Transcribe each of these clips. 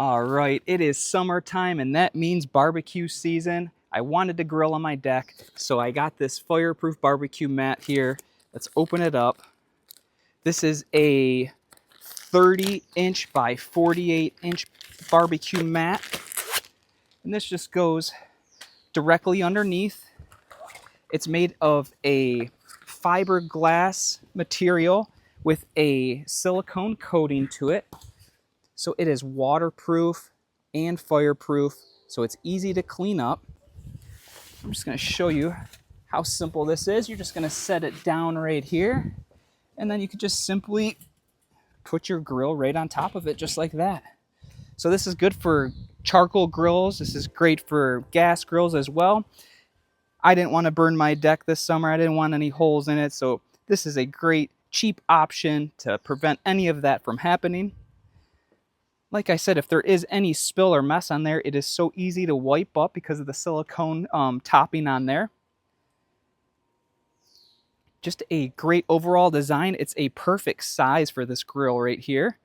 All right, it is summertime and that means barbecue season. I wanted to grill on my deck, so I got this fireproof barbecue mat here. Let's open it up. This is a 30-inch by 48-inch barbecue mat. And this just goes directly underneath. It's made of a fiberglass material with a silicone coating to it. So it is waterproof and fireproof, so it's easy to clean up. I'm just going to show you how simple this is. You're just going to set it down right here, and then you can just simply put your grill right on top of it just like that. So this is good for charcoal grills. This is great for gas grills as well. I didn't want to burn my deck this summer. I didn't want any holes in it, so this is a great cheap option to prevent any of that from happening. Like I said, if there is any spill or mess on there, it is so easy to wipe up because of the silicone topping on there. Just a great overall design. It's a perfect size for this grill right here.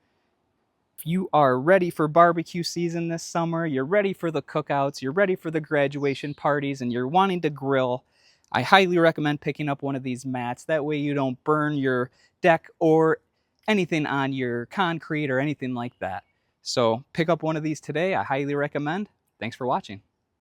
If you are ready for barbecue season this summer, you're ready for the cookouts, you're ready for the graduation parties, and you're wanting to grill, I highly recommend picking up one of these mats. That way you don't burn your deck or anything on your concrete or anything like that. So pick up one of these today. I highly recommend. Thanks for watching.